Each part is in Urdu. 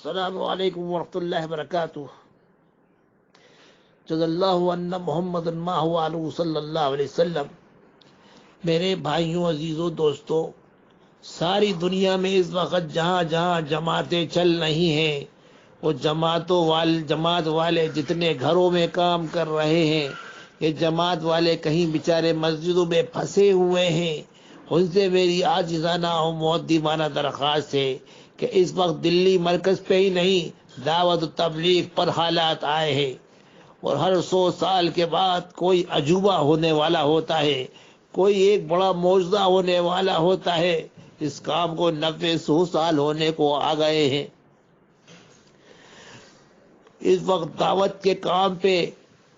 السلام علیکم ورحمۃ اللہ وبرکاتہ. جزا اللہ ان محمد ما هو علیہ صلی اللہ علیہ وسلم. میرے بھائیوں، عزیزوں، دوستوں، ساری دنیا میں اس وقت جہاں جہاں جماعتیں چل رہی ہیں، وہ جماعت والے جتنے گھروں میں کام کر رہے ہیں، یہ جماعت والے کہیں بیچارے مسجدوں میں پھنسے ہوئے ہیں. ان سے میری عاجزانہ اور مؤدبانہ درخواست ہے کہ اس وقت دلی مرکز پہ ہی نہیں، دعوت و تبلیغ پر حالات آئے ہیں، اور ہر 100 سال کے بعد کوئی عجوبہ ہونے والا ہوتا ہے، کوئی ایک بڑا معجزہ ہونے والا ہوتا ہے. اس کام کو 90-100 سال ہونے کو آ گئے ہیں. اس وقت دعوت کے کام پہ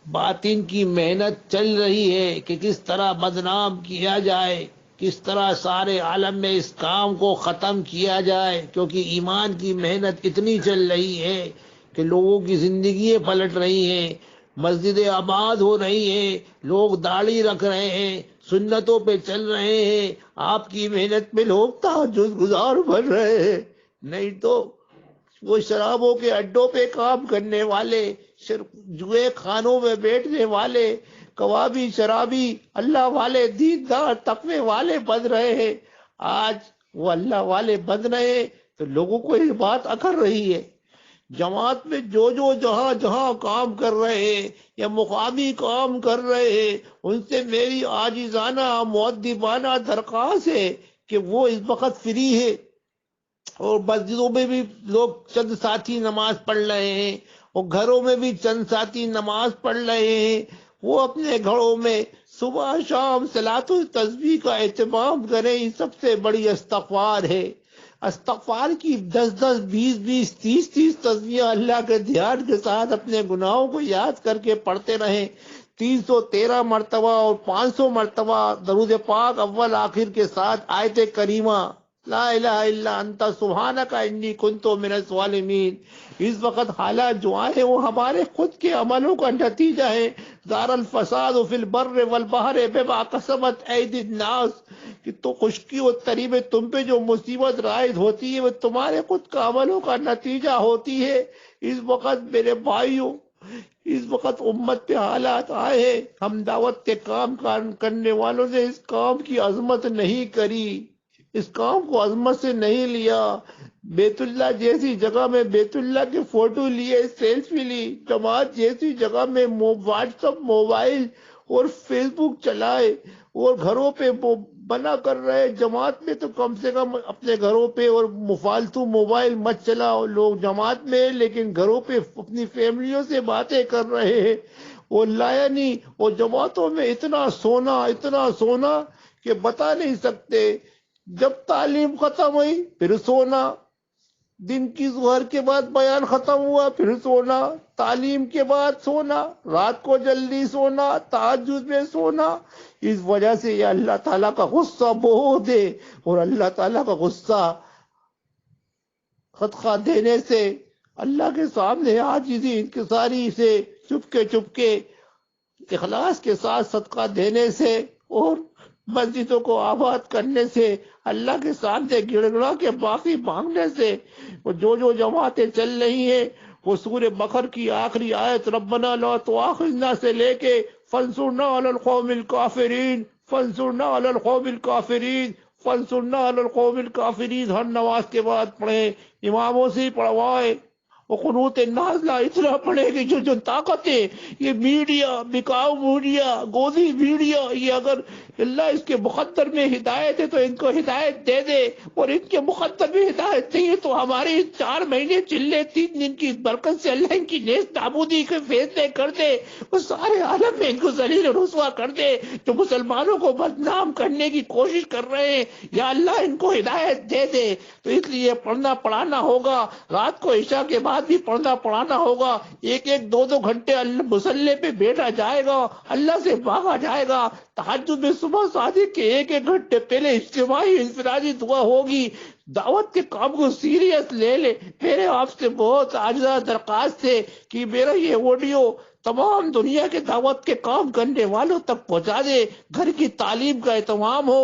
باطن کی محنت چل رہی ہے کہ کس طرح بدنام کیا جائے، کس طرح سارے عالم میں اس کام کو ختم کیا جائے، کیونکہ ایمان کی محنت اتنی چل رہی ہے کہ لوگوں کی زندگیاں پلٹ رہی ہیں، مسجدیں آباد ہو رہی ہیں، لوگ داڑھی رکھ رہے ہیں، سنتوں پہ چل رہے ہیں. آپ کی محنت میں لوگ تہجد گزار بن رہے ہیں. نہیں تو وہ شرابوں کے اڈوں پہ کام کرنے والے، جوئے خانوں میں بیٹھنے والے، کبابی، شرابی، اللہ والے، دیندار، تقوی والے بن رہے ہیں. آج وہ اللہ والے بن رہے ہیں تو لوگوں کو یہ بات اکھر رہی ہے. جماعت میں جو جہاں جہاں کام کر رہے ہیں یا مقامی کام کر رہے ہیں، ان سے میری عاجزانہ مؤدبانہ درخواست ہے کہ وہ اس وقت فری ہے. اور مسجدوں میں بھی لوگ چند ساتھی نماز پڑھ رہے ہیں، اور گھروں میں بھی چند ساتھی نماز پڑھ رہے ہیں. وہ اپنے گھروں میں صبح شام صلاۃ التسبیح کا اہتمام کریں. یہ سب سے بڑی استغفار ہے. استغفار کی 10-10 20-20 30-30 تسبیحیں اللہ کے دھیان کے ساتھ اپنے گناہوں کو یاد کر کے پڑھتے رہیں. 313 مرتبہ اور 500 مرتبہ درود پاک اول آخر کے ساتھ آیت کریمہ لا الہ الا انت سبحانک انی کنت من الظالمین. اس وقت حالات جو آئے ہیں وہ ہمارے خود کے عملوں کا نتیجہ ہے. ظہر الفساد فی البر والبحر بما کسبت ایدی الناس. کہ تو خشکی و تری میں تم پہ جو مصیبت رائد ہوتی ہے وہ تمہارے خود کا عملوں کا نتیجہ ہوتی ہے. اس وقت میرے بھائیوں، اس وقت امت پہ حالات آئے ہیں. ہم دعوت کے کام کرنے والوں نے اس کام کی عظمت نہیں کری، اس کام کو عظمت سے نہیں لیا. بیت اللہ جیسی جگہ میں بیت اللہ کے فوٹو لیے، سیلفی لی. جماعت جیسی جگہ میں واٹس ایپ، موبائل اور فیس بک چلائے اور گھروں پہ بنا کر رہے. جماعت میں تو کم سے کم اپنے گھروں پہ اور فالتو موبائل مت چلاؤ. لوگ جماعت میں لیکن گھروں پہ اپنی فیملیوں سے باتیں کر رہے ہیں. وہ لایا نہیں. اور جماعتوں میں اتنا سونا کہ بتا نہیں سکتے. جب تعلیم ختم ہوئی پھر سونا، دن کی ظہر کے بعد بیان ختم ہوا پھر سونا، تعلیم کے بعد سونا، رات کو جلدی سونا، تہجد میں سونا. اس وجہ سے یہ اللہ تعالیٰ کا غصہ بہت ہے. اور اللہ تعالیٰ کا غصہ صدقہ دینے سے، اللہ کے سامنے عاجزی انکساری سے، چپ کے اخلاص کے ساتھ صدقہ دینے سے اور مسجدوں کو آباد کرنے سے، اللہ کے سامنے گڑ گڑا کے معافی مانگنے سے، وہ جو جماعتیں چل رہی ہیں وہ سورہ بقرہ کی آخری آیت ربنا لا تؤاخذنا سے لے کے فانصرنا علی القوم الکافرین، فانصرنا علی القوم الکافرین، فانصرنا علی القوم الکافرین ہر نماز کے بعد پڑھیں. اماموں سے پڑھوائے. وہ قنوت نازلہ اتنا پڑے کہ جو طاقتیں یہ میڈیا، بکاؤ میڈیا، گودی میڈیا، یہ اگر اللہ اس کے مقدر میں ہدایت ہے تو ان کو ہدایت دے دے، اور ان کے مقدر میں ہدایت نہیں ہے تو ہمارے 4 مہینے چلے 3 دن کی برکت سے اللہ ان کی نیست نابودی کے فیصلے کر دے. وہ سارے عالم میں ان کو ذلیل و رسوا کر دے جو مسلمانوں کو بدنام کرنے کی کوشش کر رہے ہیں. یا اللہ ان کو ہدایت دے دے. تو اس لیے پڑھنا پڑھانا ہوگا. رات کو عشاء کے بعد بھی پڑھنا پڑھانا ہوگا. 1-2 گھنٹے مصلی پہ بیٹھا جائے گا، اللہ سے مانگا جائے گا. تہجد میں صبح صادق کے 1 گھنٹے پہلے اجتماعی انفرادی دعا ہوگی. دعوت کے کام کو سیریس لے لے. میرے آپ سے بہت عاجزانہ درخواست ہے کہ میرا یہ آڈیو تمام دنیا کے دعوت کے کام کرنے والوں تک پہنچا دے. گھر کی تعلیم کا اہتمام ہو،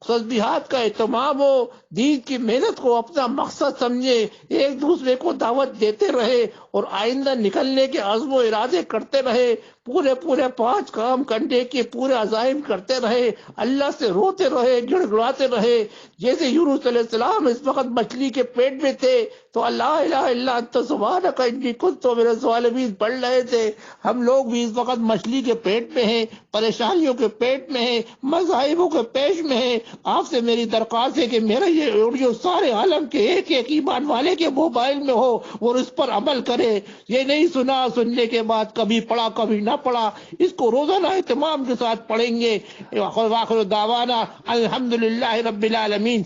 تسبیحات کا اہتمام ہو، دین کی محنت کو اپنا مقصد سمجھے، ایک دوسرے کو دعوت دیتے رہے اور آئندہ نکلنے کے عزم و ارادے کرتے رہے، پورے 5 کام کرنے کے پورے عزائم کرتے رہے، اللہ سے روتے رہے، گڑ گڑاتے رہے۔ جیسے یونس علیہ السلام اس وقت مچھلی کے پیٹ میں تھے تو اللہ الہ الا انت سبحانک انی کنت من الظالمین پڑھ رہے تھے، ہم لوگ بھی اس وقت مچھلی کے پیٹ میں ہیں، پریشانیوں کے پیٹ میں ہیں، مصائبوں کے پیش میں ہیں۔ آپ سے میری درخواست ہے کہ میرا یہ آڈیو سارے عالم کے ایک ایمان والے کے موبائل میں ہو اور اس پر عمل کرے۔ یہ نہیں سننے کے بعد کبھی پڑھا کبھی نہ پڑھا، اس کو روزانہ اہتمام کے ساتھ پڑھیں گے۔ وآخر دعوانا الحمدللہ رب العالمین۔